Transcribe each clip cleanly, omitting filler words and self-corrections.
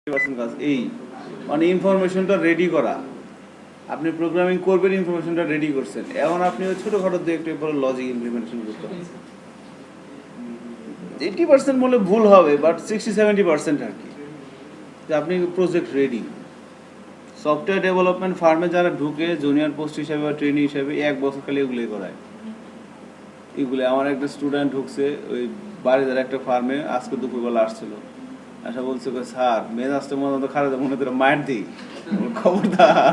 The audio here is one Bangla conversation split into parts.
কাজ এই মানে ইনফরমেশনটা রেডি করা। আপনি প্রোগ্রামিং করবেন, ইনফরমেশনটা রেডি করছেন, এখন আপনি ওই ছোটোখাটো দিয়ে একটু পরে লজিক ইমপ্লিমেন্টেশন করতে হবে। 80% বলে ভুল হবে, বাট 60-70% আর কি, যে আপনি প্রজেক্ট রেডি। সফটওয়্যার ডেভেলপমেন্ট ফার্মে যারা ঢুকে জুনিয়র পোস্ট হিসাবে বা ট্রেনিং হিসাবে 1 বছর খালি এগুলোই করায়। এগুলো আমার একটা স্টুডেন্ট ঢুকছে ওই বাড়িদার একটা ফার্মে, আজকে দুপুরবেলা আসছিল, আশা বলছে স্যার মেজাজটা মতো খারাপ, মনে করে মায়ের দিই খবরদার।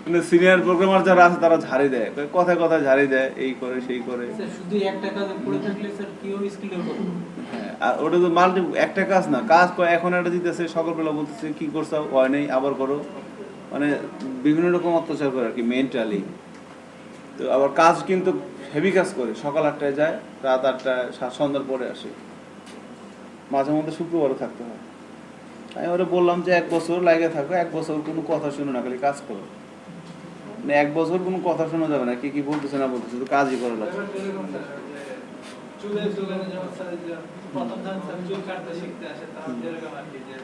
কিন্তু সিনিয়র প্রোগ্রামার যারা আছে তারা ঝাড়ি দেয়, কথায় কথায় ঝাড়ি দেয়, এই করে সেই করে। শুধু একটা কাজ পড়ে থাকলে স্যার কিও স্কিল ডেভেলপ করবে। হ্যাঁ, আর ওটা তো মাল্টি একটা কাজ না, কাজ এখন একটা দিতেছে, সকালবেলা বলতেছে কি করছো, হয় নেই আবার করো, মানে বিভিন্ন রকম অত্যাচার করে আর কি মেন্টালি। তো আবার কাজ কিন্তু হেভি কাজ করে, সকাল 8টায় যায়, রাত 8টায় সন্ধ্যার পরে আসে, মাঝে মধ্যে শুক্রবারও থাকতে হয়। আমি ওরা বললাম যে 1 বছর লাগে থাকো, 1 বছর কোনো কথা শুনো না, খালি কাজ করো। মানে 1 বছর কোনো কথা শোনা যাবে না, কি বলতেছে না বলতেছে, তো কাজই করা লাগবে। চুলের দোকানে যখন স্যার প্রথম দিন স্যার চুল কাটতে শিখতে আসে, তখন যেরকম আর কি যে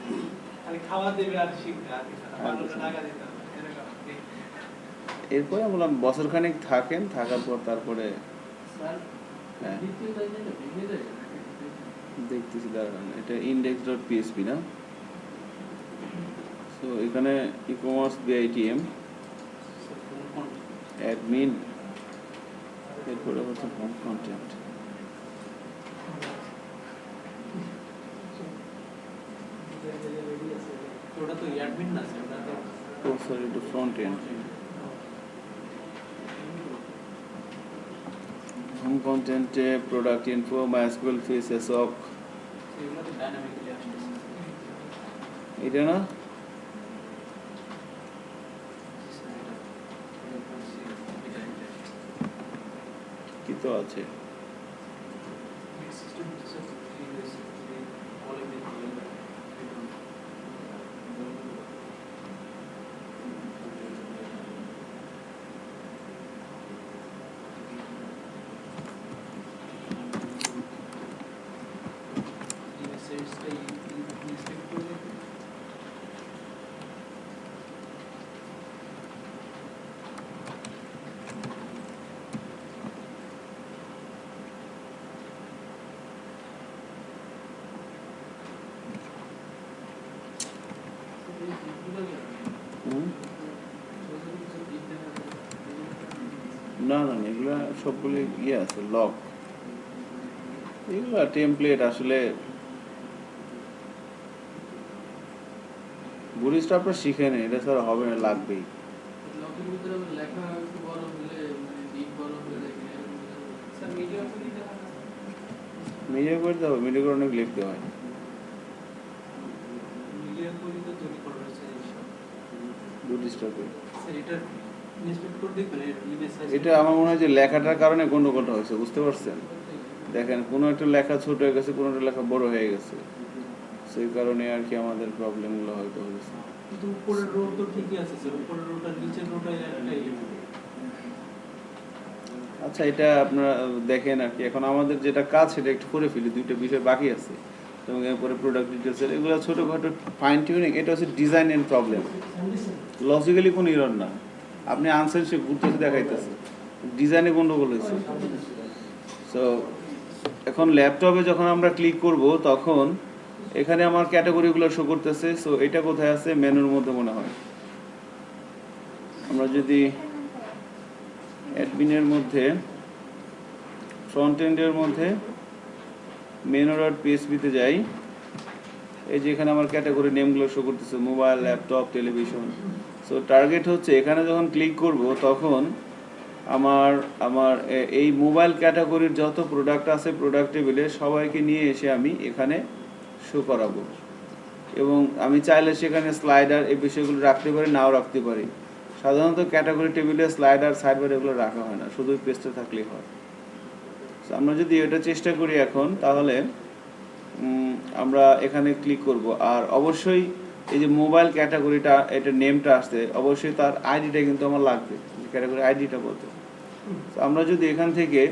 খালি খাওয়া দেবে আর শিখতে আর কিছু না, ভালো টাকা দিতে হবে এরকম আর কি। এরপরে বললাম বছরখানেক থাকেন, থাকার পর তারপরে হ্যাঁ দেখতেছি, দাঁড়ান, এটা index.php না, সো এখানে ই-কমার্স বিআইটিএম অ্যাডমিন, এরপরে হচ্ছে হোম কন্টেন্ট। ওটা তো অ্যাডমিন না স্যার, ওটা তো ও সরি, এটা ফ্রন্ট এন্ড। হোম কন্টেন্টে প্রোডাক্ট ইনফো, মাইএসকিউএল ফেস, এসঅক, এগুলো তো ডাইনামিক্যালি আসছে। এটা না, কি তো আছে, না না এগুলা সবগুলি ইয়ে আছে, লক, এগুলা টেমপ্লেট। আসলে বুড়িসটা আপনার শিখে নেই, এটা স্যার হবে না, লাগবেই। মিডিয়া করে দিতে হবে, মিডিয়া করে অনেক লিখতে হয়। এটা আমার মনে হয় যে লেখাটার কারণে গন্ডগোলটা হয়েছে, বুঝতে পারছেন? দেখেন, কোনো একটা লেখা ছোট হয়ে গেছে, কোনো একটা লেখা বড় হয়ে গেছে, সেই কারণে আর কি আমাদের প্রবলেমগুলো হয়তো হয়েছে। কিন্তু উপরের রো তো ঠিকই আছে স্যার, উপরের রোটার নিচের রোটাই একটাই। আচ্ছা, এটা আপনারা দেখেন আর কি, এখন আমাদের যেটা কাজ সেটা একটু করে ফেলি, 2টা বিষয় বাকি আছে, এবং এরপরে প্রোডাক্ট ডিটেলসের এগুলো ছোটোখাটো ফাইন টিউনিং। এটা হচ্ছে ডিজাইন এন্ড প্রবলেম, লজিক্যালি কোনো ইরর না। আপনি আনসার সে ঘুরতেছে দেখাইতেছে, ডিজাইনে গন্ডগোল হয়েছে। সো এখন ল্যাপটপে যখন আমরা ক্লিক করব, তখন এখানে আমার ক্যাটাগরিগুলো শো করতেছে। সো এটা কোথায় আছে? মেনুর মধ্যে মনে হয়। আমরা যদি অ্যাডমিনের মধ্যে, ফ্রন্ট এন্ডের মধ্যে মেনু.পিএসপিতে যাই, এই যে এখানে আমার ক্যাটাগরি নেমগুলো শো করতেছে, mobile, laptop, television. So target হচ্ছে এখানে যখন ক্লিক করব, তখন আমার আমার এই মোবাইল ক্যাটাগরির যত প্রোডাক্ট আছে প্রোডাক্ট টেবিলে সবাইকে নিয়ে এসে আমি এখানে শো করাবো। এবং আমি চাইলে সেখানে স্লাইডার এই বিষয়গুলো রাখতে পারি, নাও রাখতে পারি। সাধারণত ক্যাটাগরি টেবিলে স্লাইডার, সাইডবার এগুলো রাখা হয় না, শুধু পেজটা থাকলেই হয়। আমরা যদি এটা চেষ্টা করি এখন, তাহলে আমরা এখানে ক্লিক করব। আর অবশ্যই এই যে মোবাইল ক্যাটাগরিটা, এটা নেমটা আসছে, অবশ্যই তার আইডিটা কিন্তু আমার লাগবে, ক্যাটাগরি আইডিটা বলতে। আমরা যদি এখান থেকে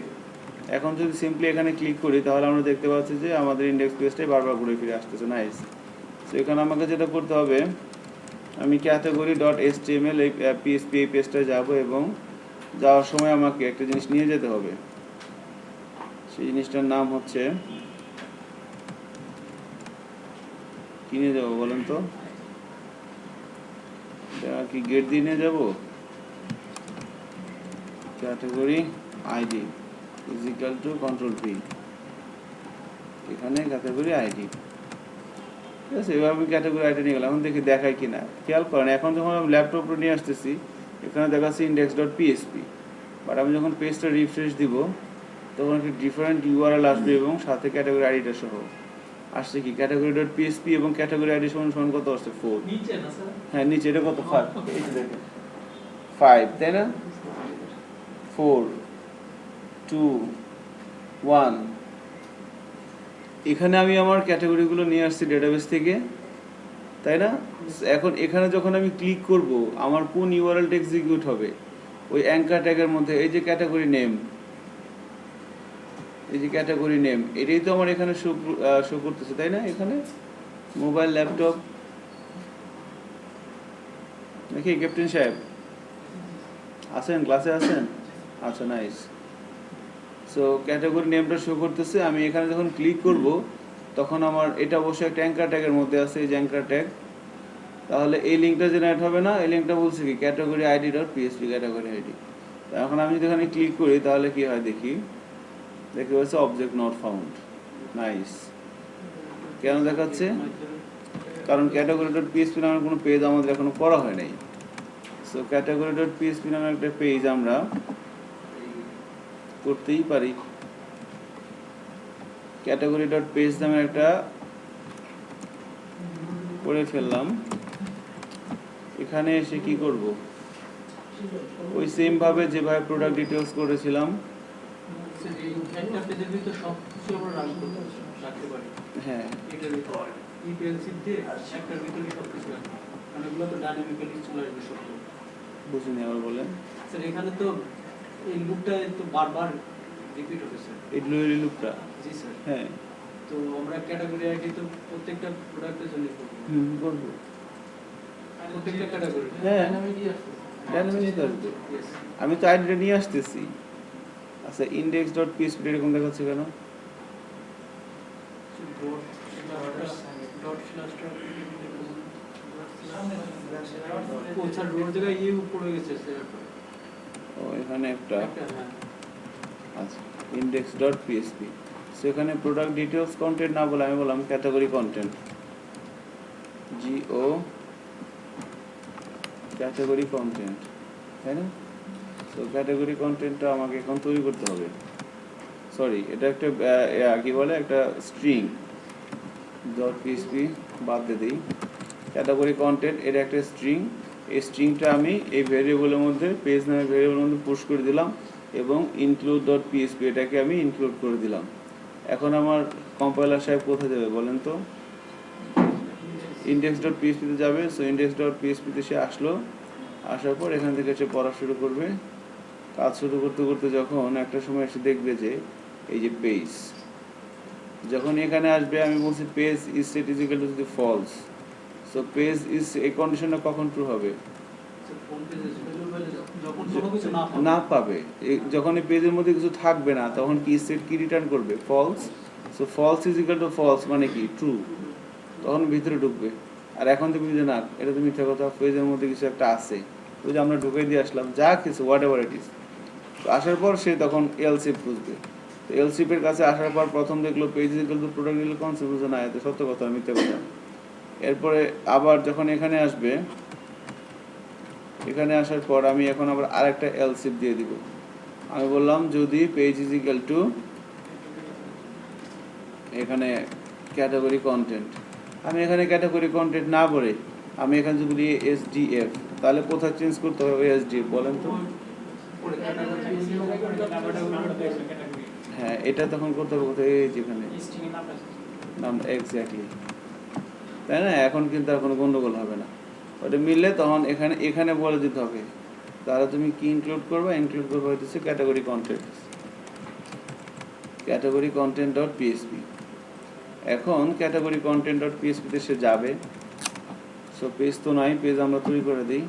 এখন সিম্পলি এখানে ক্লিক করি, তাহলে আমরা দেখতে পাচ্ছি যে আমাদের ইন্ডেক্স পেজটাই বারবার ঘুরে ফিরে আসতেছে। নাইস। তো এখানে আমাকে যেটা করতে হবে, আমি ক্যাটাগরি ডট এসটিএমএল এই পিএসপি এই পেজটায় যাব এবং যাওয়ার সময় আমাকে একটা জিনিস নিয়ে যেতে হবে। সেই জিনিসটার নাম হচ্ছে, কি নিয়ে যাবো বলেন তো? কি গেট দিয়ে নিয়ে যাবো? Category ID is equal to control P, এখানে ক্যাটাগরি আইডি। ঠিক আছে, এবার আমি ক্যাটাগরি আইডি নিয়ে গেলাম। এখন দেখি দেখায় কিনা, খেয়াল করেন এখন যখন আমি ল্যাপটপে নিয়ে আসতেছি এখানে দেখাচ্ছে ইন্ডেক্স ডট পিএসপি, বাট আমি যখন পেজটা রিফ্রেশ দিব তখন একটি ডিফারেন্ট ইউআরএল আসবে এবং সাথে ক্যাটাগরি আইডিটা সহ আসছে। কি ক্যাটাগরি ডট পিএসপি এবং ক্যাটাগরি আইডি সমান সমান কত আসছে? 4। নিচে না স্যার? হ্যাঁ নিচে, এটা কত? 5। এই যে দেখেন 5, তাই না? 4 2 1। এখানে আমি আমার ক্যাটাগরিগুলো নিয়ে আসছি ডেটাবেস থেকে, তাই না? এখন এখানে যখন আমি ক্লিক করব আমার কোন ইউআরএলটা এক্সিকিউট হবে? ওই অ্যাঙ্কার ট্যাগের মধ্যে এই যে ক্যাটাগরি নেম, এই যে ক্যাটাগরি নেম, এটাই তো আমার এখানে শো করতেছে, তাই না? এখানে মোবাইল, ল্যাপটপ, নাকি ক্যাপ্টেন সাহেব আছেন? ক্লাসে আছেন? আচ্ছা, নাইস। সো ক্যাটাগরি নেমটা শো করতেছে। আমি এখানে যখন ক্লিক করব তখন আমার এটা অবশ্যই একটা অ্যাঙ্কার ট্যাগের মধ্যে আছে, এই যে অ্যাঙ্কার ট্যাগ। তাহলে এই লিঙ্কটা জেনারেট হবে না, এই লিঙ্কটা বলছে কি category ID dot PSP, category ID. এখন আমি যদি এখানে ক্লিক করি তাহলে কি হয় দেখি, দেখে হচ্ছে অবজেক্ট নট ফাউন্ড। নাইস। কেন দেখাচ্ছে? কারণ ক্যাটাগরি ডট পিএসপি নামের কোনো পেজ আমাদের এখনো করা হয় নাই। সো ক্যাটাগরি ডট পিএসপি নামের একটা পেজ আমরা করতেই পারি। ক্যাটাগরি ডট পেজ নামের একটা করে ফেললাম। এখানে এসে কি করব, ওই সেম ভাবে যেভাবে প্রোডাক্ট ডিটেলস করেছিলাম, একটা পেজের ভিতর সব কিছু আমরা রাখতে পারি। হ্যাঁ এটার ভিতর ইপিএলসি দিয়ে একটার ভিতরে সব কিছু রাখতে, মানে এগুলো তো ডাইনামিক্যালি চলে আসবে সব। বুঝিনি, আবার বলেন। স্যার এখানে তো এই লুপটা তো বারবার রিপিট হবে স্যার। এই গ্লোরি লুপটা? জি স্যার। হ্যাঁ। তো আমরা ক্যাটাগরি আইডি তো প্রত্যেকটা প্রোডাক্টের জন্য করব। করব। প্রত্যেকটা ক্যাটাগরি। হ্যাঁ, ডাইনামিক আসবে। আমি তো আইডিটা নিয়ে আসতেছি। আচ্ছা, ইন্ডেক্স ডট পিএসপি এরকম দেখাচ্ছে কেন? ও, এখানে একটা, আচ্ছা, ইন্ডেক্স ডট পিএসপি। সেখানে প্রোডাক্ট ডিটেলস কন্টেন্ট না বলে আমি বললাম category content, Jio category content, তাই না? তো ক্যাটাগরি কন্টেন্টটা আমাকে এখন তৈরি করতে হবে। সরি, এটা একটা কি বলে, একটা স্ট্রিং ডট পিএসপি বাদ দিয়ে দিই। ক্যাটাগরি কন্টেন্ট এটা একটা স্ট্রিং। এই স্ট্রিংটা আমি এই ভেরিয়েবলের মধ্যে, পেজ নামের ভেরিয়েবলের মধ্যে পুশ করে দিলাম এবং ইনক্লুড ডট পিএসপি এটাকে আমি ইনক্লুড করে দিলাম। এখন আমার কম্পাইলার সাহেব কোথায় যাবে বলেন তো? ইন্ডেক্স ডট পিএসপিতে যাবে। সো ইন্ডেক্স ডট পিএসপিতে সে আসলো, আসার পর এখান থেকে সে পড়া শুরু করবে। কাজ শুরু করতে করতে যখন একটা সময় এসে দেখবে যে এই যে পেজ, যখন এখানে আসবে আমি বলছি page is set is equal two যদি ফলস। সো পেজ ইজ, এই কন্ডিশনটা কখন ট্রু হবে? না পাবে, যখন এই পেজের মধ্যে কিছু থাকবে না তখন কি সেট কি রিটার্ন করবে? False. So false is equal to false মানে কি? ট্রু। তখন ভিতরে ঢুকবে। আর এখন তুমি যে না, এটা তো মিথ্যা কথা, পেজের মধ্যে কিছু একটা আছে, ওই যে আমরা ঢুকাই দিয়ে আসলাম, যা কিছু হোয়াট এভার ইট ইজ। আসার পর সে তখন এলসিপ বুঝবে। তো এলসিপের কাছে আসার পর প্রথম দেখলো page is equal two product নিলে কনসেপ্ট বুঝে না, এতে সত্য কথা মিথ্যা কথা। এরপরে আবার যখন এখানে আসবে, এখানে আসার পর আমি এখন আবার আরেকটা এলসিপ দিয়ে দিব। আমি বললাম যদি পেজ ইজ ইকুয়াল টু এখানে ক্যাটাগরি কন্টেন্ট, আমি এখানে ক্যাটাগরি কন্টেন্ট না বলে আমি এখানে যদি বলি এসডিএফ, তাহলে কোথায় চেঞ্জ করতে হবে এসডিএফ বলেন তো? হ্যাঁ, এটা তখন করতে হবে কোথায়? এই যেখানে নাম, এক্স্যাক্টলি, তাই না? এখন কিন্তু আর কোনো গন্ডগোল হবে না। ওটা মিললে তখন এখানে এখানে বলে দিতে হবে তাহলে তুমি কি ইনক্লুড করবে? ইনক্লুড করবে হচ্ছে category content, category content dot PSP. এখন ক্যাটাগরি কন্টেন্ট ডট পিএসপিতে সে যাবে। সো পেজ তো নাই, পেজ আমরা তৈরি করে দিই।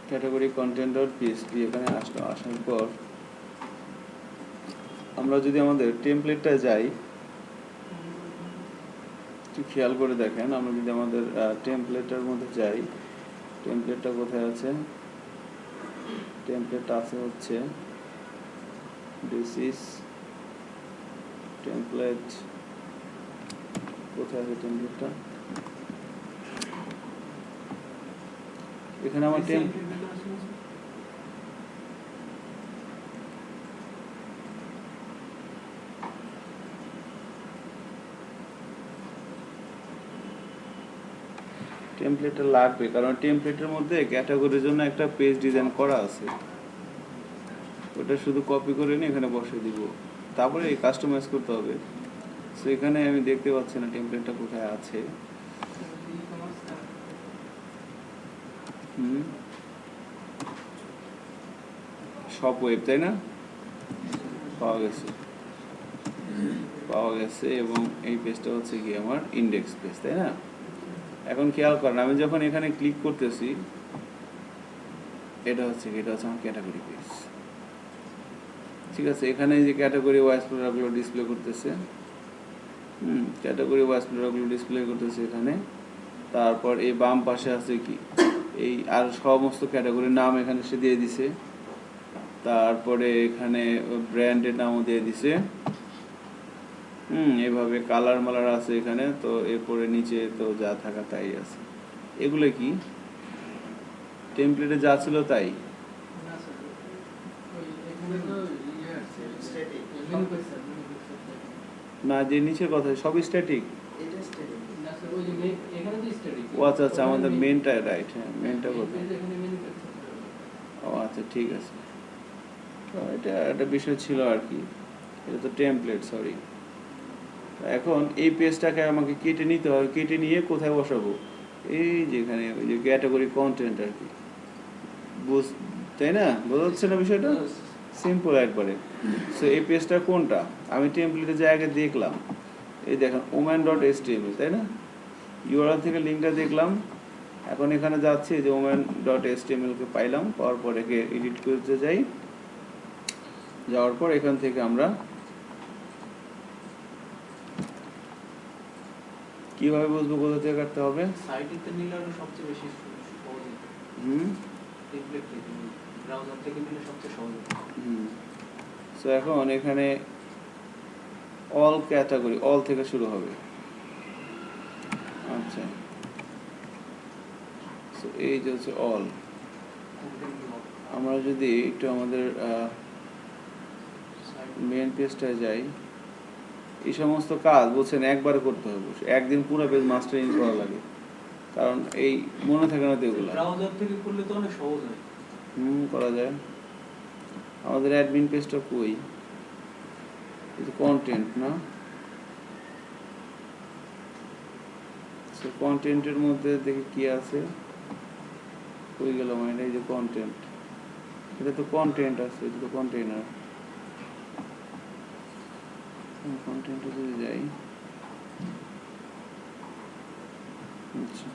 ক্যাটাগরি কন্টেন্ট ডট পিএসপি এখানে আসার পর আমরা যদি আমাদের টেমপ্লেটটা যাই, একটু খেয়াল করে দেখেন, আমরা যদি আমাদের টেমপ্লেটের মধ্যে যাই, টেমপ্লেটটা কোথায় আছে? টেমপ্লেট আছে হচ্ছে দিস ইজ টেমপ্লেট। কোথায় আছে টেমপ্লেটটা? এখানে আমার টেমপ্লেটটা লাগবে, কারণ টেমপ্লেটের মধ্যে ক্যাটাগরির জন্য একটা পেজ ডিজাইন করা আছে। ওটা শুধু কপি করে নিয়ে এখানে বসিয়ে দিব, তারপরে এই কাস্টমাইজ করতে হবে। সো এখানে আমি দেখতে পাচ্ছি না টেমপ্লেটটা কোথায় আছে। শপ ওয়েব, তাই না? পাওয়া গেছে এবং এই পেজটা হচ্ছে কি আমার ইন্ডেক্স পেজ, তাই না? এখন খেয়াল করেন, আমি যখন এখানে ক্লিক করতেছি, এটা হচ্ছে আমার ক্যাটাগরি পেজ। ঠিক আছে, এখানে যে ক্যাটাগরি ওয়াইজ প্রোডাক্টগুলো ডিসপ্লে করতেছে, ক্যাটাগরি ওয়াইজ প্রোডাক্টগুলো ডিসপ্লে করতেছে এখানে। তারপর এই বাম পাশে আছে কি, এই আর সমস্ত ক্যাটাগরির নাম এখানে সে দিয়ে দিছে। তারপরে এখানে ব্র্যান্ডের নামও দিয়ে দিছে। এভাবে কালার মালার আছে এখানে। তো এরপরে নিচে তো যা থাকা তাই আছে। এগুলো কি টেমপ্লেটে যা ছিল তাই? না, যে নিচের কথা সবই স্ট্যাটিক। ও আচ্ছা আচ্ছা, আমাদের মেনটা রাইট। হ্যাঁ, মেনটা কোথায়? ও আচ্ছা, ঠিক আছে। এটা একটা বিষয় ছিল আর কি, এটা তো টেমপ্লেট, সরি। এখন এই পেজটাকে আমাকে কেটে নিতে হবে। কেটে নিয়ে কোথায় বসাবো? এই যেখানে ওই যে ক্যাটাগরি কন্টেন্ট আর কি, তাই না? বোঝা যাচ্ছে না বিষয়টা? সিম্পল একবারে। সো এই পেজটা কোনটা? আমি টেমপ্লেটের জায়গায় দেখলাম, এই দেখেন women.html, তাই না? ইউআরএল থেকে লিঙ্কটা দেখলাম। এখন এখানে যাচ্ছি, যে women.html কে পাইলাম, পাওয়ার পর একে এডিট করতে যাই। যাওয়ার পর এখান থেকে আমরা কিভাবে বুঝবো কোথা থেকে কাটতে হবে? সাইটে নিলে আরো সবচেয়ে বেশি সহজ। টেমপ্লেট থেকে ব্রাউজার থেকে নিলে সবচেয়ে সহজ। সো এখন এখানে অল ক্যাটাগরি, অল থেকে শুরু হবে। আচ্ছা, সো এই যে হচ্ছে অল। আমরা যদি একটু আমাদের মেন পেজটায় যাই, এই সমস্ত কাজ বলছেন একবারে করতে হবে, একদিন পুরো পেজ মাস্টারিং করা লাগে, কারণ এই মনে থাকে না তো এগুলো। ব্রাউজার থেকে করলে তো অনেক সহজ হয়। করা যায়। আমাদের অ্যাডমিন পেজটা কই? এটা কন্টেন্ট না? সো কন্টেন্টের মধ্যে দেখি কি আছে, কই গেল মানে? এই যে কন্টেন্ট, এটা তো কন্টেন্ট আছে, এটা তো কন্টেইনার। কন্টেন্টে যদি যাই, আচ্ছা,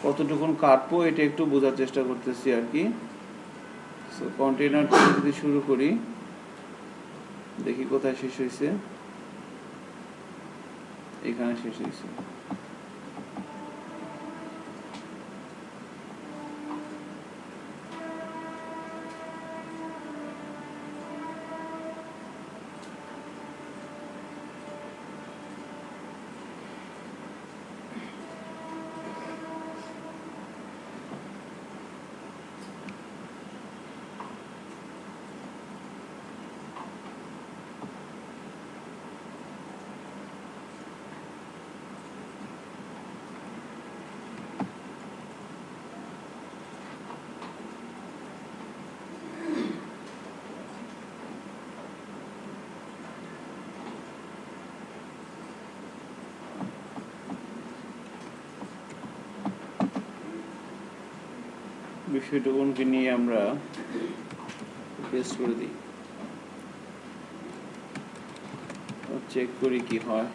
কতটুকুন কাটবো এটা একটু বোঝার চেষ্টা করতেছি আর কি। সো কন্টেইনার থেকে যদি শুরু করি, দেখি কোথায় শেষ হয়েছে। এখানে শেষ হয়েছে। বিষয়টুকুনকে নিয়ে আমরা পেস্ট করে দিই, চেক করি কি হয়।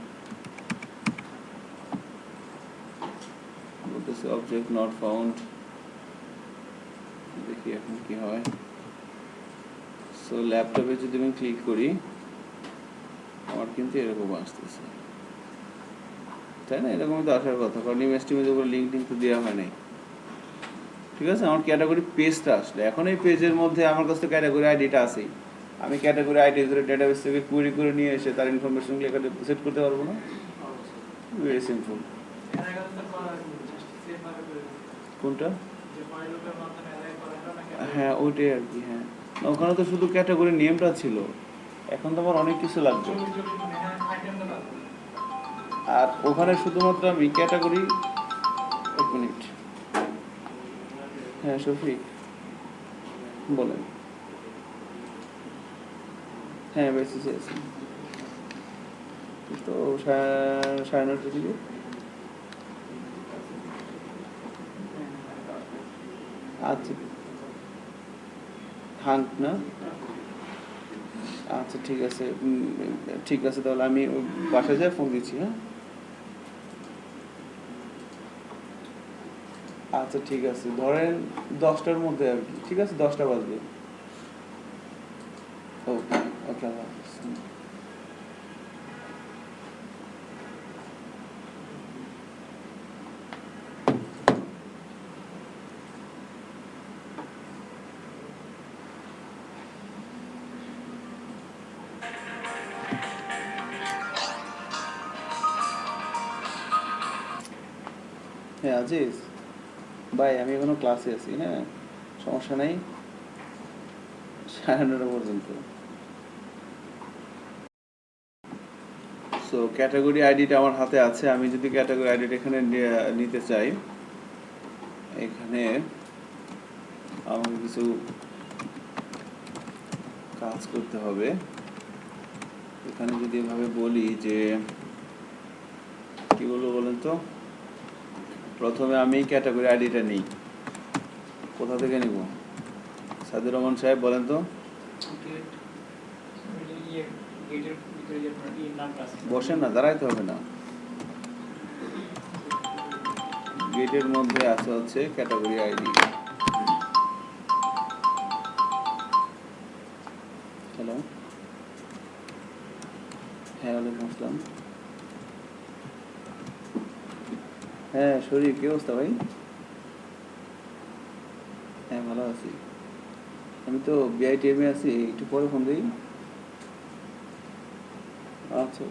বলতেছে অবজেক্ট নট ফাউন্ড, দেখি এখন কি হয়। সো ল্যাপটপে যদি আমি ক্লিক করি আমার কিন্তু এরকম আসতেছে, তাই না? এরকম তো আসার কথা, কারণ ইমেজ টিমেজের উপর লিঙ্ক টিঙ্ক তো দেওয়া হয় নাই। ঠিক আছে, আমার ক্যাটাগরি পেজটা আসলে এখন এই পেজের মধ্যে আমার কাছে তো ক্যাটাগরি আইডিটা আছেই। আমি ক্যাটাগরি আইডি ধরে ডেটাবেস থেকে কুয়েরি করে নিয়ে এসে তার ইনফরমেশনগুলো এখানে সেট করতে পারবো না? Very simple. কোনটা? হ্যাঁ ওইটাই আর কি। হ্যাঁ না, ওখানে তো শুধু ক্যাটাগরি নেমটা ছিল, এখন তো আমার অনেক কিছু লাগবে। আর ওখানে শুধুমাত্র আমি ক্যাটাগরি, এক মিনিট, হ্যাঁ শফিক বলেন। হ্যাঁ বেসিসে আছি তো, 9:30 দিকে। আচ্ছা হাঙ্ক না, আচ্ছা ঠিক আছে, ঠিক আছে তাহলে আমি বাসায় যাই ফোন দিচ্ছি। হ্যাঁ আচ্ছা ঠিক আছে, ধরেন 10টার মধ্যে আর কি। ঠিক আছে 10টা বাজবে। ওকে ওকে, আল্লাহ হাফিজ। হ্যাঁ আজিজ ভাই, আমি এখনো ক্লাসে আছি। হ্যাঁ সমস্যা নাই, 9:30 পর্যন্ত। সো ক্যাটাগরি আইডিটা আমার হাতে আছে, আমি যদি ক্যাটাগরি আইডিটা এখানে নিতে চাই, এখানে আমাকে কিছু কাজ করতে হবে। এখানে যদি এভাবে বলি যে কি বলবো বলেন তো, প্রথমে আমি ক্যাটাগরি আইডিটা নিই, কোথা থেকে নিব? সাদির রহমান সাহেব বলেন তো। বসেন না, দাঁড়াইতে হবে না। গেটের মধ্যে আছে হচ্ছে ক্যাটাগরি আইডি। হ্যালো, হ্যাঁ ওয়ালাইকুম আসসালাম। হ্যাঁ শরীফ, কি অবস্থা ভাই? হ্যাঁ ভালো আছি। আমি তো বিআইটিএমে আছি, একটু পরে ফোন দিই। আচ্ছা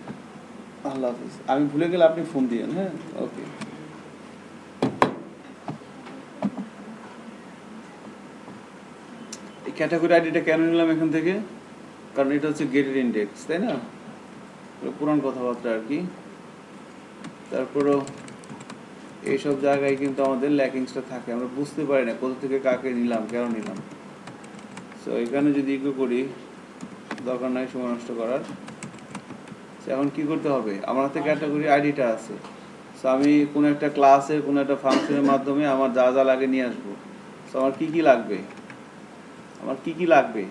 আল্লাহ হাফিজ, আমি ভুলে গেলে আপনি ফোন দিয়েন। হ্যাঁ ওকে। এই ক্যাটাগরি আইডিটা কেন নিলাম এখান থেকে? কারণ এটা হচ্ছে গেটের ইন্ডেক্স, তাই না? পুরান কথাবার্তা আর কি। তারপরও এইসব জায়গায় কিন্তু আমাদের ল্যাকিংসটা থাকে, আমরা বুঝতে পারি না কোথা থেকে কাকে নিলাম, কেন নিলাম। সো এখানে যদি ইকো করি, দরকার নাই সময় নষ্ট করার। এখন কি করতে হবে, আমার হাতে ক্যাটাগরি আইডিটা আছে। সো আমি কোনো একটা ক্লাসের কোনো একটা ফাংশনের মাধ্যমে আমার যা যা লাগে নিয়ে আসবো। সো আমার কী কী লাগবে,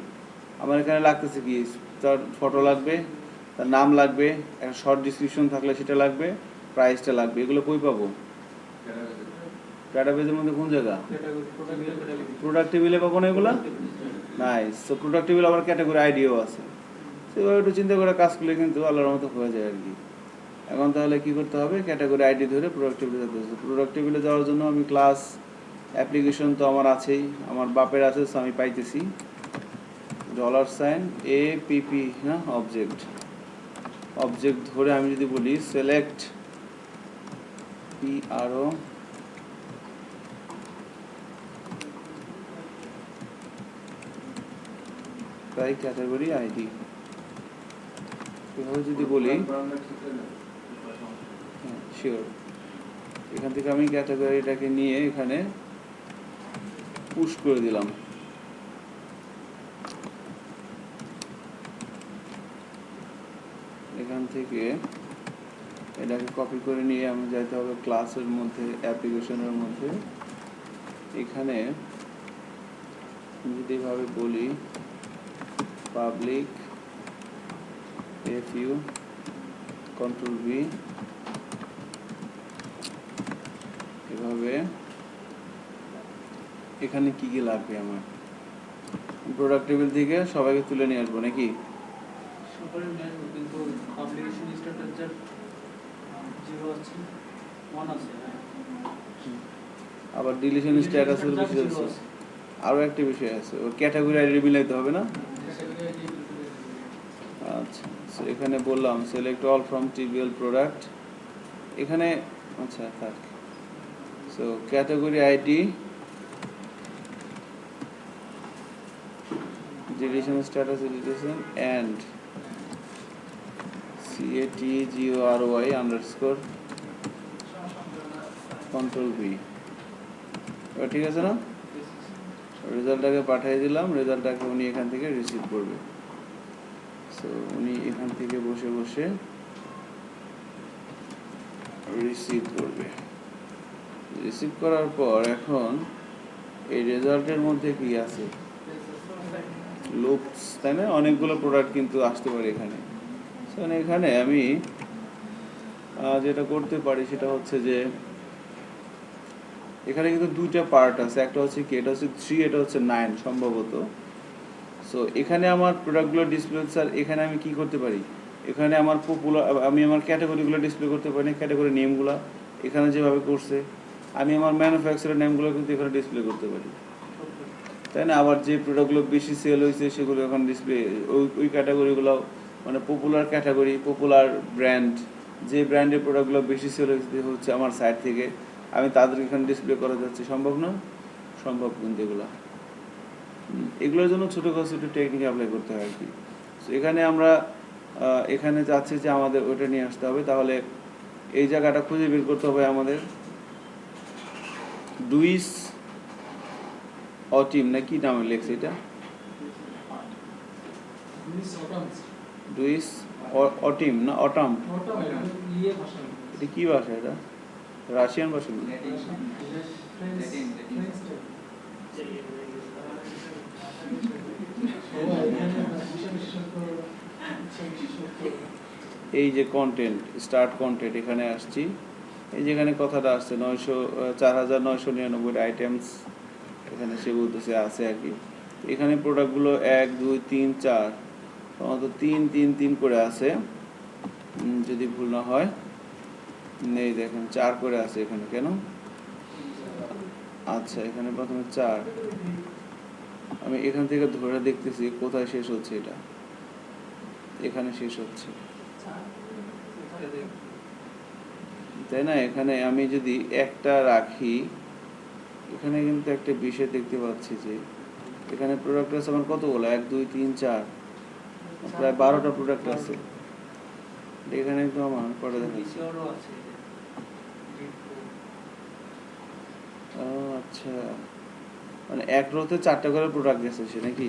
আমার এখানে লাগতেছে কি, তার ফটো লাগবে, তার নাম লাগবে, একটা শর্ট ডিসক্রিপশন থাকলে সেটা লাগবে, প্রাইসটা লাগবে। এগুলো কই পাবো? ডাটাবেজের মধ্যে কোন জায়গা? প্রোডাক্ট টেবিলে পাবো না এগুলো? নাইস। সো প্রোডাক্ট টেবিল আবার ক্যাটাগরি আইডিও আছে। সেভাবে একটু চিন্তা করে কাজ করলে কিন্তু আল্লাহর মতো হয়ে যায় আর কি। এখন তাহলে কি করতে হবে, ক্যাটাগরি আইডি ধরে প্রোডাক্ট টেবিলে যেতে হবে। প্রোডাক্ট টেবিলে যাওয়ার জন্য আমি ক্লাস অ্যাপ্লিকেশন তো আমার আছেই, আমার বাপের আছে, সো আমি পাইতেছি $APP না, অবজেক্ট ধরে আমি যদি বলি select PRO by category ID, এভাবে যদি বলি, হ্যাঁ শিওর। এখান থেকে আমি ক্যাটাগরিটাকে নিয়ে এখানে পুশ করে দিলাম। এখান থেকে এটাকে কপি করে নিয়ে আমি যাইতে হবে ক্লাসের মধ্যে, অ্যাপ্লিকেশনের মধ্যে। এখানে যদি এভাবে বলি পাবলিক FU কন্ট্রোল V এভাবে এখানে কি কি লাগবে আমার প্রোডাক্ট টেবিল থেকে সবাইকে তুলে নিয়ে আসবো নাকি সবারই নেন, কিন্তু পাবলিকেশন স্ট্যাটাস 0 আছে, 1 আছে, হ্যাঁ। আবার ডিলিশন স্ট্যাটাসের বিষয় আছে আরো একটা বিষয় আছে ওর ক্যাটাগরি আইডি মিলাইতে হবে না আচ্ছা সো এখানে বললাম select all from TBL product এখানে আচ্ছা থাক so category ID deletion status deletion and CATGORY underscore control V ঠিক আছে না রেজাল্টটাকে পাঠিয়ে দিলাম রেজাল্টটাকে উনি এখান থেকে রিসিভ করবে সো উনি এখান থেকে বসে বসে রিসিভ করবে রিসিভ করার পর এখন এই রেজাল্টের মধ্যে কি আছে লুপস তাই না অনেকগুলো প্রোডাক্ট কিন্তু আসতে পারে এখানে সো এখানে আমি যেটা করতে পারি সেটা হচ্ছে যে এখানে কিন্তু দুইটা পার্ট আছে একটা হচ্ছে কি এটা হচ্ছে 3 এটা হচ্ছে 9 সম্ভবত সো এখানে আমার প্রোডাক্টগুলো ডিসপ্লে স্যার এখানে আমি কি করতে পারি এখানে আমার পপুলার আমি আমার ক্যাটাগরিগুলো ডিসপ্লে করতে পারি ক্যাটাগরি নেমগুলো এখানে যেভাবে করছে আমি আমার ম্যানুফ্যাকচারার নেমগুলো কিন্তু এখানে ডিসপ্লে করতে পারি তাই না আবার যে প্রোডাক্টগুলো বেশি সেল হয়েছে সেগুলো এখন ডিসপ্লে ওই ক্যাটাগরিগুলো মানে পপুলার ক্যাটাগরি পপুলার ব্র্যান্ড যে ব্র্যান্ডের প্রোডাক্টগুলো বেশি সেল হচ্ছে আমার সাইট থেকে আমি তাদের এখানে ডিসপ্লে করা যাচ্ছে সম্ভব না সম্ভব কিন্তু এগুলোর জন্য ছোটোখাটো একটু টেকনিক অ্যাপ্লাই করতে হয় আর কি সো এখানে আমরা এখানে যাচ্ছি যে আমাদের ওইটা নিয়ে আসতে হবে তাহলে এই জায়গাটা খুঁজে বের করতে হবে আমাদের ডুইস অটিম না কি নামে লেখছে এটা ডুইস অটিম না অটাম এটা কি ভাষা এটা রাশিয়ান ভাষা না এই যে কন্টেন্ট স্টার্ট কন্টেন্ট এখানে আসছি এই যেখানে কথাটা আসছে 4999 আইটেমস এখানে সে বলতেছে আছে আর কি এখানে প্রোডাক্টগুলো 1 2 3 4 সম্ভবত 3 3 3 করে আছে যদি ভুল না হয় নেই দেখেন 4 করে আছে এখানে কেন আচ্ছা এখানে প্রথমে 4 আমি এখান থেকে ধরে দেখতেছি কোথায় শেষ হচ্ছে এটা এখানে শেষ হচ্ছে তাই না এখানে আমি যদি একটা রাখি এখানে কিন্তু একটা বিষয় দেখতে পাচ্ছি যে এখানে প্রোডাক্ট আছে আমার কতগুলো 1 2 3 4 প্রায় 12টা প্রোডাক্ট আছে এখানে তো আমার পড়া দেখাচ্ছে আচ্ছা মানে এক রোতে 4টা করে প্রোডাক্ট গেছে সে নাকি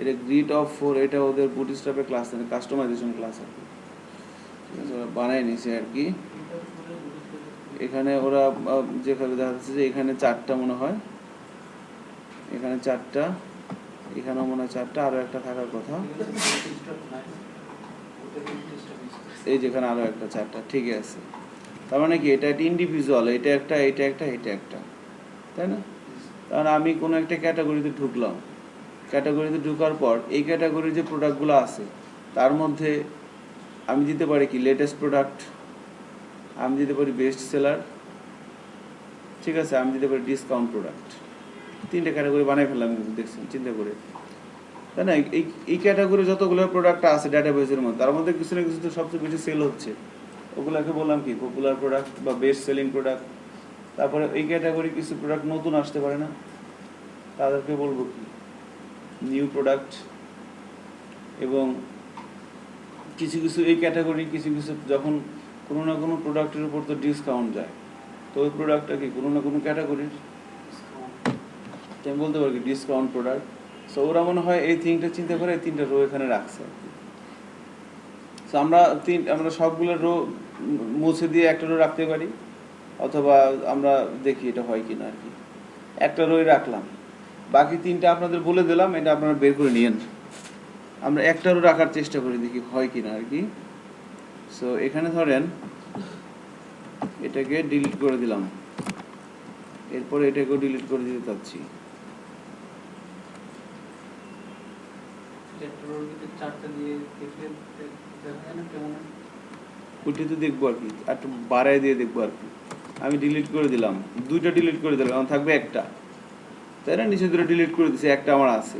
এটা গ্রিড অফ 4 এটা ওদের বুটস্ট্র্যাপের ক্লাস আছে কাস্টমাইজেশন ক্লাস আর কি বানাই নিছে আর কি এখানে ওরা যেভাবে দেখা যাচ্ছে যে এখানে 4টা মনে হয় এখানে 4টা এখানেও মনে হয় 4টা আরো একটা থাকার কথা এই যেখানে আরো একটা 4টা ঠিক আছে তার মানে কি এটা একটা ইন্ডিভিজুয়াল এটা একটা এটা একটা এটা একটা তাই না কারণ আমি কোনো একটা ক্যাটাগরিতে ঢুকলাম ক্যাটাগরিতে ঢোকার পর এই ক্যাটাগরির যে প্রোডাক্টগুলো আছে তার মধ্যে আমি দিতে পারি কি লেটেস্ট প্রোডাক্ট আমি দিতে পারি বেস্ট সেলার ঠিক আছে আমি দিতে পারি ডিসকাউন্ট প্রোডাক্ট 3টে ক্যাটাগরি বানাই ফেললাম কিন্তু দেখছেন চিন্তা করে তাই না এই ক্যাটাগরি যতগুলো প্রোডাক্ট আছে ডাটাবেসের মধ্যে তার মধ্যে কিছু না কিছু তো সবচেয়ে বেশি সেল হচ্ছে ওগুলোকে বললাম কি পপুলার প্রোডাক্ট বা বেস্ট সেলিং প্রোডাক্ট তারপরে এই ক্যাটাগরি কিছু প্রোডাক্ট নতুন আসতে পারে না তাদেরকে বলবো কি নিউ প্রোডাক্ট এবং কিছু কিছু এই ক্যাটাগরি কিছু কিছু যখন কোনো না কোনো প্রোডাক্টের উপর তো ডিসকাউন্ট যায় তো ওই প্রোডাক্টটা কি কোনো না কোনো ক্যাটাগরির আমি বলতে পারি ডিসকাউন্ট প্রোডাক্ট সো ওরা মনে হয় এই থিংটা চিন্তা করে এই 3টা রো এখানে রাখছে সো আমরা সবগুলো রো মুছে দিয়ে একটা রো রাখতে পারি অথবা আমরা দেখি এটা হয় কিনা আর কি একটা রোই রাখলাম বাকি 3টা আপনাদের বলে দিলাম এটা আপনারা বের করে নিয়েন আমরা একটারও রাখার চেষ্টা করি, দেখি হয় কিনা আর কি। সো এখানে ধরেন এটাকে ডিলিট করে দিলাম, এরপরে এটাকেও ডিলিট করে দিতে চাচ্ছি। ওইটা তো দেখবো আর কি, একটু বাড়ায় দিয়ে দেখবো আর কি। আমি ডিলিট করে দিলাম, দুইটা ডিলিট করে দিলাম, এখন থাকবে একটা, তাই না? নিচে দুটো ডিলিট করে দিচ্ছি, একটা আমার আছে।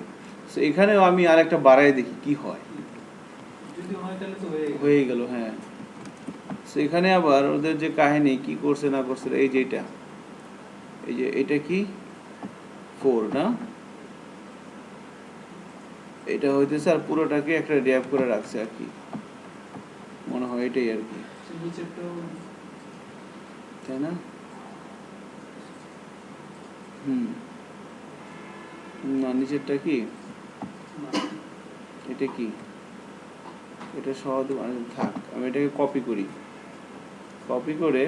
সো এখানেও আমি আর একটা বাড়ায় দেখি কি হয়, হয়ে গেল। হ্যাঁ, সো এখানে আবার ওদের যে কাহিনী কি করছে না করছে, এই যে এটা, এই যে এটা কি 4 না, এটা হইতেছে, আর পুরোটাকে একটা র্যাপ করে রাখছে আর কি, মনে হয় এটাই আর কি, তাই না? না, নিচেরটা কি, এটা কি, এটা সহজ থাক, আমি এটাকে কপি করি, কপি করে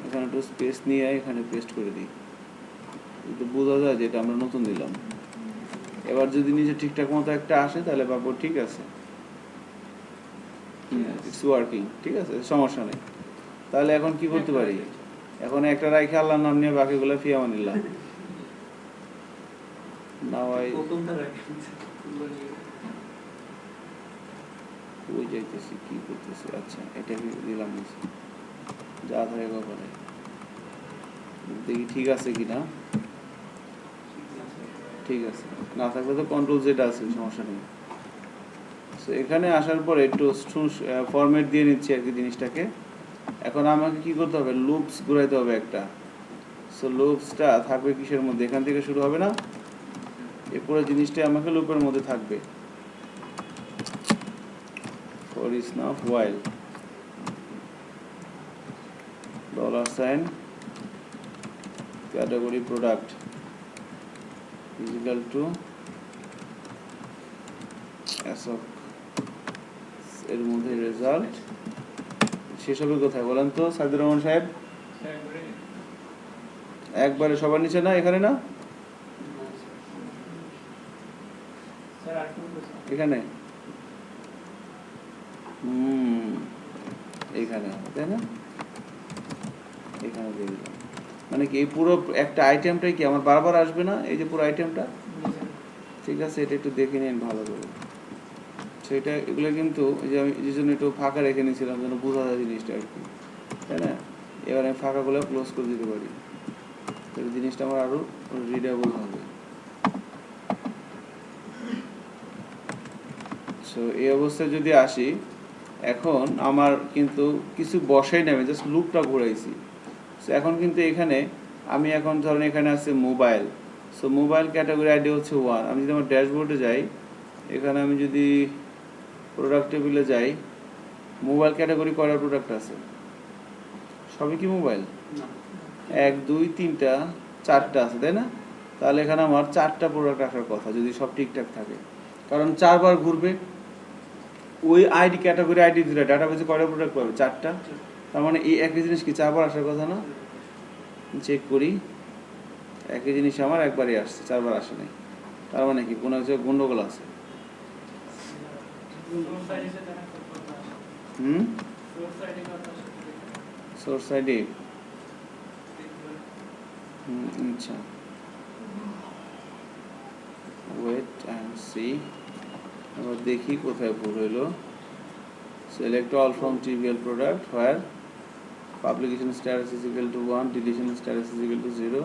এখানে একটু স্পেস নিয়ে এখানে পেস্ট করে দিই, একটু বোঝা যায় যে এটা আমরা নতুন দিলাম। এবার যদি নিচে ঠিকঠাক মতো একটা আসে তাহলে ভাববো ঠিক আছে, ইটস ওয়ার্কিং, ঠিক আছে, সমস্যা নেই। তাহলে এখন কি করতে পারি, এখন একটা রাইখে আল্লাহর নাম নিয়ে বাকিগুলো ফিয়ামানিল্লাহ। নাওয়াই ওই যাইতেছি কি করতেছি, আচ্ছা এটা দিলাম নিচে, যা ধরে কপালে, দেখি ঠিক আছে কিনা। ঠিক আছে, না থাকলে তো কন্ট্রোল যেটা আছে সমস্যা নেই। সো এখানে আসার পরে একটু ফরম্যাট দিয়ে নিচ্ছি আর কি জিনিসটাকে। এখন আমাকে কি করতে হবে, লুপস ঘুরাইতে হবে একটা। সো লুপসটা থাকবে কিসের মধ্যে, এখান থেকে শুরু হবে না, এই পুরো জিনিসটা আমাকে লুপের মধ্যে থাকবে। For is now while $, category product is equal to assoc, এর মধ্যে রেজাল্ট শেষ হবে কোথায় বলেন তো সাইদুর রহমান সাহেব? একবারে সবার নিচে না, এখানে না, এখানে, এইখানে, তাই না? এখানে দিয়ে দিলাম, মানে কি এই পুরো একটা আইটেমটাই কি আমার বারবার আসবে না, এই যে পুরো আইটেমটা, ঠিক আছে? এটা একটু দেখে নিন ভালো করে। সেটা এগুলো কিন্তু এই যে আমি যে জন্য একটু ফাঁকা রেখে নিয়েছিলাম যেন বোঝা যায় জিনিসটা আর কি, তাই না? এবার আমি ফাঁকাগুলো ক্লোজ করে দিতে পারি, তাহলে জিনিসটা আমার আরও রিডেবল হবে। সো এই অবস্থায় যদি আসি, এখন আমার কিন্তু কিছু বসাই না, আমি জাস্ট লুপটা ঘুরাইছি। সো এখন কিন্তু এখানে আমি এখন ধরেন এখানে আছে mobile, so mobile category ID হচ্ছে 1। আমি যদি আমার ড্যাশবোর্ডে যাই, এখানে আমি যদি প্রোডাক্ট টেবিলে যাই, মোবাইল ক্যাটাগরি কয়টা প্রোডাক্ট আছে, সবই কি মোবাইল? 1 2 3টা 4টা আছে, তাই না? তাহলে এখানে আমার 4টা প্রোডাক্ট আসার কথা যদি সব ঠিকঠাক থাকে, কারণ 4বার ঘুরবে ওই আইডি ক্যাটাগরি আইডি দিলে ডাটাবেসে কয়টা প্রোডাক্ট পাবে, 4টা। তার মানে এই একই জিনিস কি 4বার আসার কথা না? চেক করি, একই জিনিস আমার একবারই আসছে, 4বার আসে নাই, তার মানে কি কোনো কিছু গন্ডগোল আছে। সোর্স আইডি, আচ্ছা, ওয়েট অ্যান্ড সি, এবার দেখি কোথায় ভুল হইলো। Select all from trivial product where publication status is equal two 1, deletion status is equal two 0,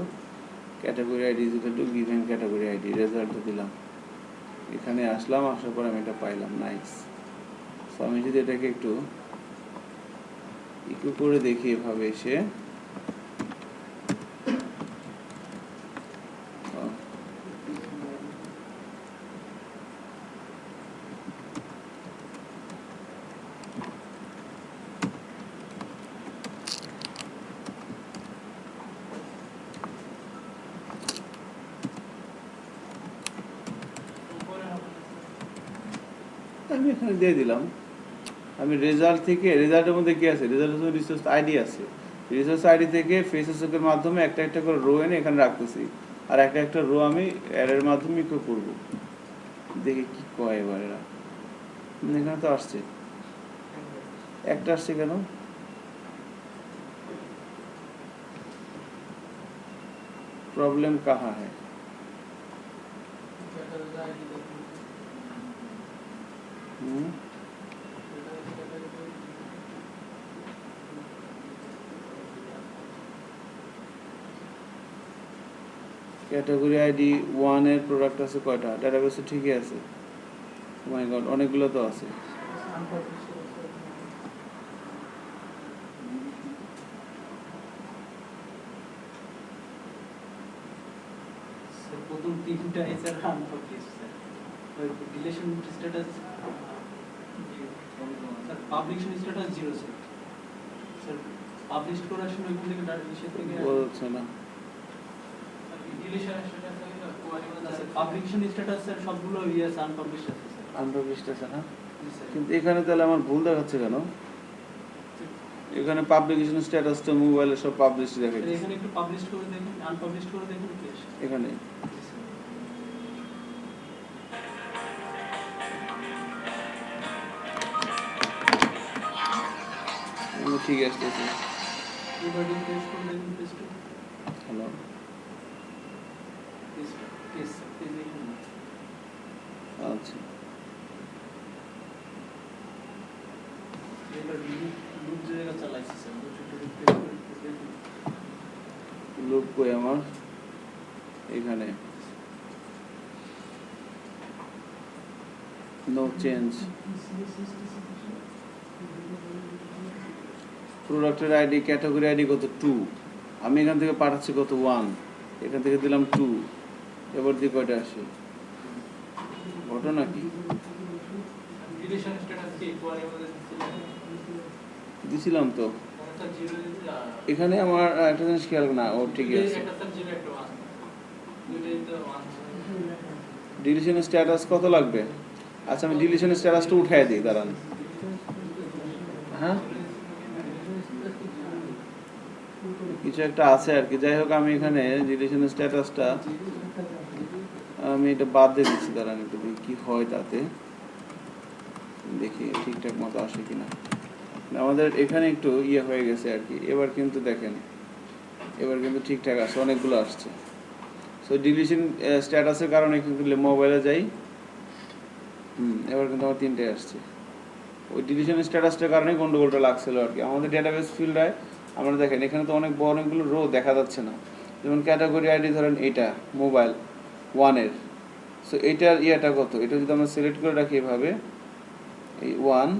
category ID is equal two given category ID, result দিলাম। এখানে আসলাম, আসার পর আমি এটা পাইলাম, নাইস। সো আমি যদি এটাকে একটু ইকো করে দেখি এভাবে এসে, আমি এখানে দিয়ে দিলাম। আমি রেজাল্ট থেকে, রেজাল্টের মধ্যে কি আছে, রেজাল্টের মধ্যে রিসোর্স আইডি আছে, রিসোর্স আইডি থেকে ফেসেসের মাধ্যমে একটা একটা করে রো এনে এখানে রাখতেছি, আর একটা একটা রো আমি অ্যারের মাধ্যমে ইকো করব। দেখি কি কয় এবার এরা। এখানে তো আসছে, একটা আসছে কেন? प्रॉब्लम कहाँ है? ক্যাটাগরি আইডি 1 এর প্রোডাক্ট আছে কয়টা? ডাটাবেসে ঠিকই আছে। মাই গড, অনেকগুলো তো আছে। প্রথম তিনটা এসআর আনপাবলিশ স্যার, ওই relation status sir, publication status 0 sir. Sir publish করার সময় কোন থেকে ডাটা ইস্যু থেকে বলছে না। রিলেশন স্ট্যাটাস হলো কোয়ারি মধ্যে আছে, পাবলিকেশন স্ট্যাটাস স্যার সবগুলো ইয়েস আনপাবলিশড আছে স্যার। আনপাবলিশড আছে না? জি স্যার। কিন্তু এখানে তাহলে আমার ভুল দেখাচ্ছে কেন? এখানে পাবলিকেশন স্ট্যাটাসটা মোবাইলে সব পাবলিশ স্যার দেখাচ্ছে। এখানে একটু পাবলিশ করে দেখুন, আনপাবলিশড করে দেখুন কি আসে। এখানে জি স্যার। ঠিক আসতেছে। রিভার্টিং পেজ করে দেখুন, পেজটা হ্যালো, পেজটা পেজ পেজ এখানে আচ্ছা। এটা লুপ জায়গা চালাইছি স্যার, দুটো পেজ করে দেখুন। লুপ কই আমার? এখানে নো চেঞ্জ। প্রোডাক্টের আইডি, ক্যাটাগরি আইডি কত? 2। আমি এখান থেকে পাঠাচ্ছি কত? 1। এখান থেকে দিলাম 2। এবার দিয়ে কয়টা আসে? ঘটনা কি? রিলেশন স্ট্যাটাস কি কোয়ারি মধ্যে দিছিলাম তো। স্যার 0 এখানে আমার একটা জিনিস খেয়াল না, ও ঠিকই আছে। একটা স্যার 0 একটা 1 দুইটাই তো 1। ডিলিশন স্ট্যাটাস কত লাগবে? আচ্ছা, আমি ডিলিশন স্ট্যাটাসটা উঠাই দিই, দাঁড়ান। হ্যাঁ, কিছু একটা আছে আর কি। যাই হোক, আমি এখানে ডিলিশন স্ট্যাটাসটা আমি এটা বাদ দিয়ে দিচ্ছি। দাঁড়ান একটু দেখি কি হয় তাতে, দেখি ঠিকঠাক মতো আসে কিনা। আমাদের এখানে একটু ইয়ে হয়ে গেছে আর কি। এবার কিন্তু দেখেন, এবার কিন্তু ঠিকঠাক আসছে, অনেকগুলো আসছে। সো ডিলিশন স্ট্যাটাসের কারণে কিন্তু মোবাইলে যাই, এবার কিন্তু আমার 3টে আসছে। ওই ডিলিশন স্ট্যাটাসটার কারণে গন্ডগোলটা লাগছিল আর কি। আমাদের ডেটাবেস ফিল্ডায় আমরা দেখেন এখানে তো অনেকগুলো রো দেখা যাচ্ছে না। যেমন ক্যাটাগরি আইডি ধরেন এইটা মোবাইল 1-এর, সো এইটার ইয়েটা কত? এটা যদি আমরা সিলেক্ট করে রাখি এভাবে, এই 1,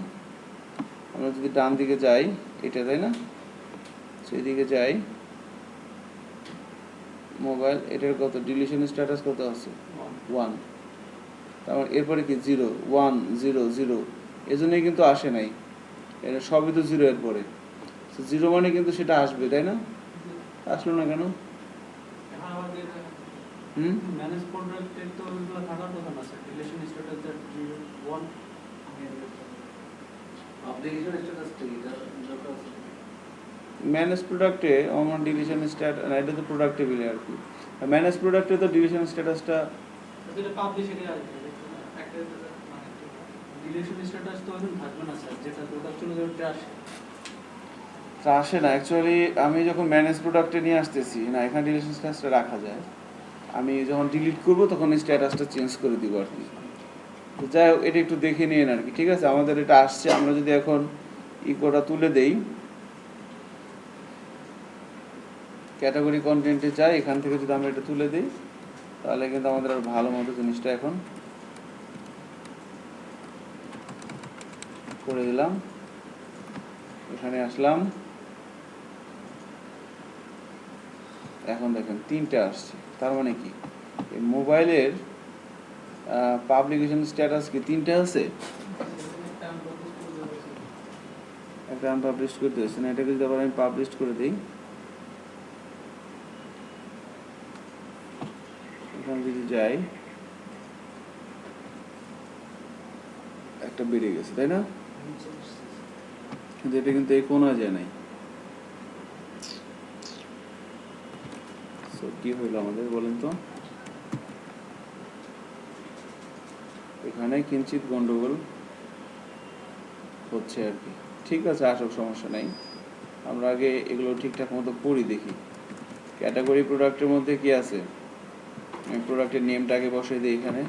আমরা যদি ডান দিকে যাই, এটা তাই না, সেই দিকে যাই, মোবাইল এটার কত? ডিলিশন স্ট্যাটাস কত আছে? 1। তারপর এরপরে কি 0, 1, 0, 0, এজন্যই কিন্তু আসে নাই। এটা সবই তো 0 এর পরে। 0 মানে কিন্তু সেটা আসবে, তাই না? আসলো না কেন? এখন আমাদের ম্যানেজ প্রোডাক্টের তো ওইগুলো থাকার কথা না sir, relation status that 0 1 application স্ট্যাটাসটা কি দরকার আছে? ম্যানেজ প্রোডাক্টে আমার ডিলিশন স্ট্যাটাস, এটা তো প্রোডাক্ট টেবিলে আর কি। ম্যানেজ প্রোডাক্টে তো ডিলিশন স্ট্যাটাসটা যেটা পাবলিশারে আসবে একটা মানে রিলেশন স্ট্যাটাস তো এখন থাকবে না স্যার, যেটা প্রোডাক্ট চলে যাবে ওটা আসে। তা আসে না অ্যাকচুয়ালি। আমি যখন ম্যানেজ প্রোডাক্টে নিয়ে আসতেছি না, এখানে ডিলিশন স্ট্যাটাসটা রাখা যায়। আমি যখন ডিলিট করবো তখন এই স্ট্যাটাসটা চেঞ্জ করে দিব আর কি। তো যাই হোক, এটা একটু দেখে নিন আর কি। ঠিক আছে, আমাদের এটা আসছে। আমরা যদি এখন ইকোটা তুলে দেই, ক্যাটাগরি কন্টেন্টে যাই, এখান থেকে যদি আমরা এটা তুলে দিই, তাহলে কিন্তু আমাদের আর ভালো মতো জিনিসটা এখন করে দিলাম। এখানে আসলাম, এখন দেখেন 3টে আসছে। তার মানে কি এই মোবাইলের পাবলিকেশন স্ট্যাটাস কি 3টে আছে? একটা আনপাবলিশ করতে হচ্ছে না। এটাকে যদি আবার আমি পাবলিশ করে দিই, এখানে যদি যাই, একটা বেড়ে গেছে, তাই না? কিন্তু এটা কিন্তু এই কোনা যায় নাই। সো কি হইলো আমাদের বলেন তো? এখানে কিঞ্চিত গন্ডগোল হচ্ছে আর কি। ঠিক আছে, আসুক, সমস্যা নাই। আমরা আগে এগুলো ঠিকঠাক মতো পড়ি, দেখি ক্যাটাগরি প্রোডাক্টের মধ্যে কি আছে। আমি প্রোডাক্টের নেমটা আগে বসাই দিই এখানে।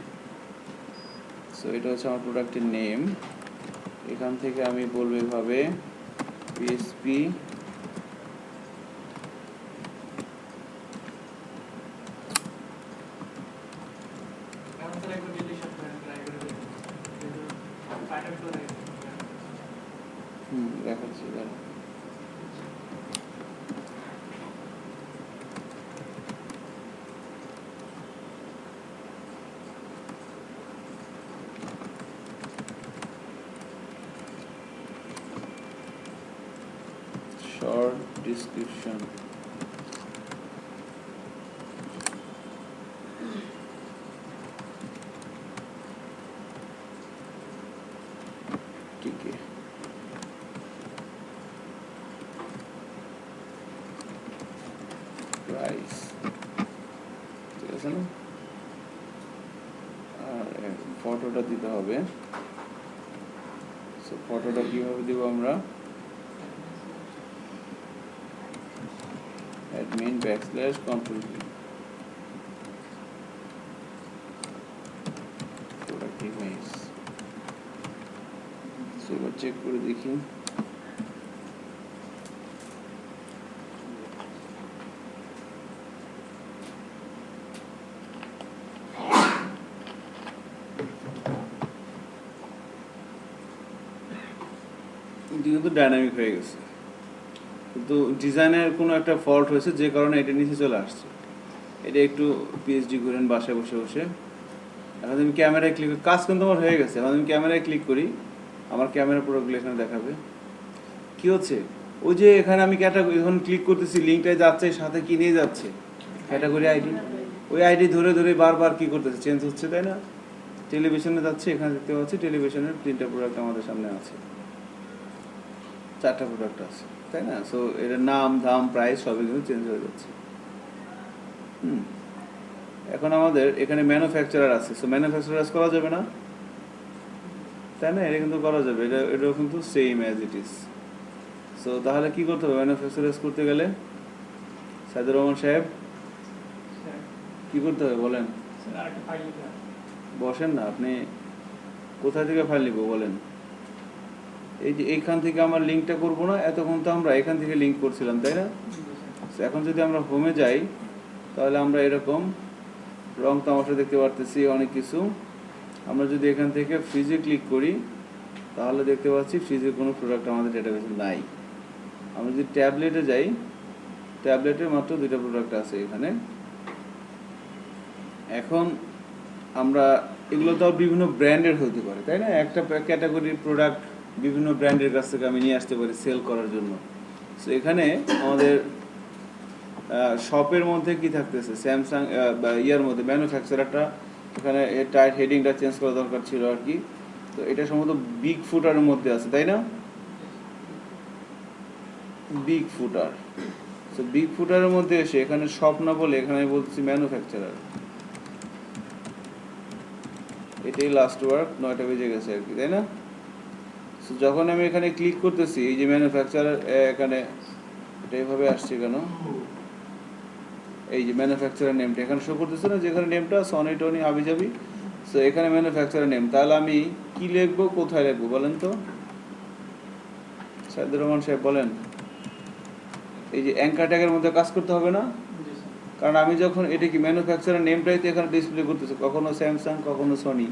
সো এটা হচ্ছে আমার প্রোডাক্টের নেম। এখান থেকে আমি বলবো এভাবে পিএসপি এখন স্যার একবার ডিলিশন করেন, ট্রাই করে দেখুন। ফাইনাল করে দেখাচ্ছি, দাঁড়া। শর্ট ডিসক্রিপশন, ঠিক আছে। প্রাইস, ঠিক আছে না? আর ফটোটা দিতে হবে। সো ফটোটা কিভাবে দিব আমরা? admin /control V product image। So এবার চেক করে দেখি। কিন্তু ডাইনামিক হয়ে গেছে, কিন্তু ডিজাইনের কোনো একটা ফল্ট হয়েছে যে কারণে এটা নিচে চলে আসছে। এটা একটু পিএইচডি করেন বাসায় বসে বসে। এখন আমি ক্যামেরায় ক্লিক, কাজ কিন্তু আমার হয়ে গেছে। এখন আমি ক্যামেরায় ক্লিক করি, আমার ক্যামেরা প্রোডাক্টগুলো এখানে দেখাবে। কি হচ্ছে, ওই যে এখানে আমি ক্যাটাগরি যখন ক্লিক করতেছি, লিঙ্কটায় যাচ্ছে, সাথে কি নিয়ে যাচ্ছে? Category ID. ওই আইডি ধরে ধরে বারবার কি করতেছে, চেঞ্জ হচ্ছে, তাই না? টেলিভিশনে যাচ্ছে, এখানে দেখতে পাচ্ছি টেলিভিশনের 3টা প্রোডাক্ট আমাদের সামনে আছে, 4টা প্রোডাক্ট আছে, তাই না? সো এটার নাম, দাম, প্রাইস সবই কিন্তু চেঞ্জ হয়ে যাচ্ছে। এখন আমাদের এখানে ম্যানুফ্যাকচারার আছে, সো ম্যানুফ্যাকচারার করা যাবে না, তাই না? এটা কিন্তু করা যাবে, এটাও কিন্তু same as it is. So তাহলে কি করতে হবে ম্যানুফ্যাকচারার করতে গেলে? সাইদুর রহমান সাহেব কি করতে হবে বলেন? স্যার আরেকটা ফাইল দিতে হবে। বসেন না, আপনি কোথা থেকে ফাইল নিব বলেন? এই যে এইখান থেকে আমার লিঙ্কটা করবো না, এতক্ষণ তো আমরা এখান থেকে লিঙ্ক করছিলাম, তাই না? এখন যদি আমরা হোমে যাই, তাহলে আমরা এরকম রং তামাশা দেখতে পারতেছি অনেক কিছু। আমরা যদি এখান থেকে ফ্রিজে ক্লিক করি, তাহলে দেখতে পাচ্ছি ফ্রিজের কোনো প্রোডাক্ট আমাদের ডেটাবেসে নাই। আমরা যদি ট্যাবলেটে যাই, ট্যাবলেটে মাত্র 2টা প্রোডাক্ট আছে এখানে। এখন আমরা এগুলো তো বিভিন্ন ব্র্যান্ডের হতে পারে, তাই না? একটা ক্যাটাগরির প্রোডাক্ট বিভিন্ন ব্র্যান্ডের কাছ থেকে আমি নিয়ে আসতে পারি সেল করার জন্য। সো এখানে আমাদের শপের মধ্যে কি থাকতেছে, স্যামসাং বা ইয়ার মধ্যে ম্যানুফ্যাকচারারটা, এখানে টাইট হেডিংটা চেঞ্জ করা দরকার ছিল আর কি। তো এটা সম্ভবত বিগ ফুটারের মধ্যে আছে, তাই না? বিগ ফুটার। সো বিগ ফুটারের মধ্যে এসে এখানে শপ না বলে এখানে আমি বলছি ম্যানুফ্যাকচারার। এটাই লাস্ট ওয়ার্ক, 9টা বেজে গেছে আর কি, তাই না? সো যখন আমি এখানে ক্লিক করতেছি, এই যে ম্যানুফ্যাকচারার, এখানে এটা এইভাবে আসছে কেন? এই যে ম্যানুফ্যাকচারার নেমটা এখানে শো করতেছে না, যেখানে নেমটা সনি টনি হাবিজাবি। সো এখানে ম্যানুফ্যাকচারার নেম, তাহলে আমি কি লিখবো, কোথায় লিখবো বলেন তো সাইদুর রহমান সাহেব, বলেন? এই যে অ্যাঙ্কার ট্যাগের মধ্যে কাজ করতে হবে না? কারণ আমি যখন এটা কি ম্যানুফ্যাকচারার নেমটাই তো এখানে ডিসপ্লে করতেছে, কখনো স্যামসাং কখনো সনি।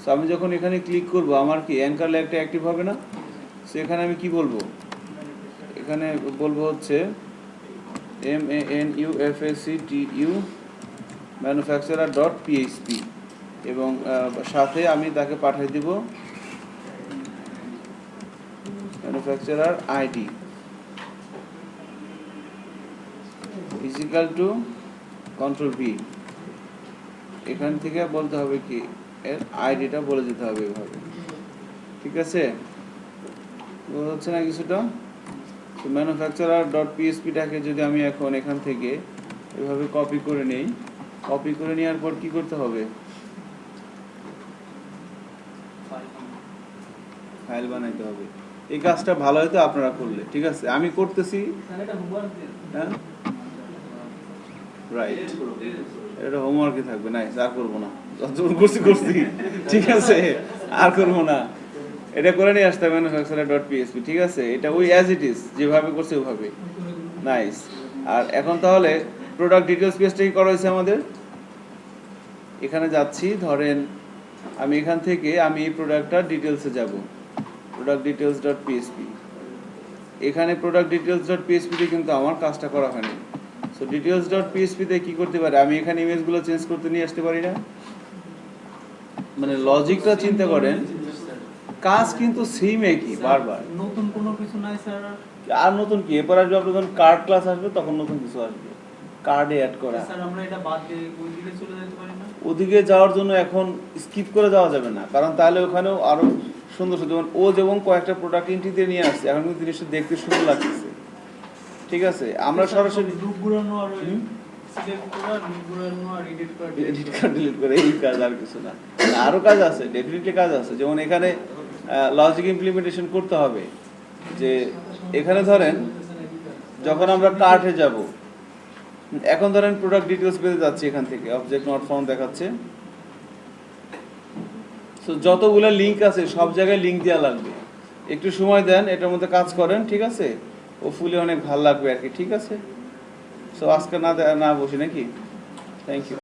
সো আমি যখন এখানে ক্লিক করব, আমার কি অ্যাঙ্কার ল্যাগটা অ্যাক্টিভ হবে না? সো এখানে আমি কি বলবো, এখানে বলবো হচ্ছে MANUFACTU manufacturer.php এবং সাথে আমি তাকে পাঠিয়ে দিব ম্যানুফ্যাকচারার আইডি = Ctrl V। এখান থেকে বলতে হবে কি, এর আইডিটা বলে দিতে হবে এভাবে, ঠিক আছে? বোঝা যাচ্ছে না কিছুটা? তো manufacturer.php-টাকে যদি আমি এখন এখান থেকে এভাবে কপি করে নেই, কপি করে নেওয়ার পর কি করতে হবে, ফাইল বানাইতে হবে। এই কাজটা ভালো হয়তো আপনারা করলে, ঠিক আছে, আমি করতেছি। তাহলে এটা হোমওয়ার্ক দিন। হ্যাঁ, রাইট, এটা হোমওয়ার্কই থাকবে। নাইস, আর করবো না, যতক্ষণ করছি ঠিক আছে, আর করবো না। এটা করে নিয়ে আসতে হবে manufacturer.php, ঠিক আছে, এটা ওই অ্যাজ ইট ইজ যেভাবে করছে ওইভাবে। নাইস। আর এখন তাহলে প্রোডাক্ট ডিটেলস পেজটা কি করা হয়েছে আমাদের? এখানে যাচ্ছি, ধরেন আমি এখান থেকে আমি এই প্রোডাক্টটার ডিটেলসে যাব, প্রোডাক্ট ডিটেলস.php। এখানে প্রোডাক্ট ডিটেলস.php তে কিন্তু আমার কাজটা করা হয়নি। সো ডিটেলস.php তে কি করতে পারি, আমি এখানে ইমেজগুলো চেঞ্জ করতে নিয়ে আসতে পারি না? মানে লজিকটা চিন্তা করেন, কাজ কিন্তু সেম একই বারবার। নতুন কোনো কিছু নাই স্যার। আর নতুন কি, এরপর আসবে আপনার যখন কার্ড ক্লাস আসবে তখন নতুন কিছু আসবে, কার্ডে অ্যাড করা। স্যার আমরা এটা বাদ দিয়ে ওই দিকে চলে যেতে পারি না? ওদিকে যাওয়ার জন্য এখন স্কিপ করে যাওয়া যাবে না, কারণ তাহলে ওখানেও আরো সুন্দর সুন্দর, যেমন ও যেমন কয়েকটা প্রোডাক্ট এন্ট্রি দিয়ে নিয়ে আসছে, এখন কিন্তু জিনিসটা দেখতে সুন্দর লাগতেছে, ঠিক আছে। আমরা সরাসরি গ্রুপ গুলোনো আর সিলেক্ট করা, গ্রুপ গুলোনো আর এডিট করা, এডিট করে ডিলিট করে, এই কাজ আর কিছু না। আরো কাজ আছে, ডেফিনেটলি কাজ আছে। যেমন এখানে লজিক ইমপ্লিমেন্টেশন করতে হবে, যে এখানে ধরেন যখন আমরা কার্টে যাব, এখন ধরেন প্রোডাক্ট ডিটেলস পেতে যাচ্ছি, এখান থেকে অবজেক্ট নট ফাউন্ড দেখাচ্ছে। সো যতগুলো লিংক আছে সব জায়গায় লিংক দেওয়া লাগবে। একটু সময় দেন, এটার মধ্যে কাজ করেন, ঠিক আছে, ও ফুলে অনেক ভালো লাগবে আর কি, ঠিক আছে। সো আজকে না বসি নাকি? Thank you.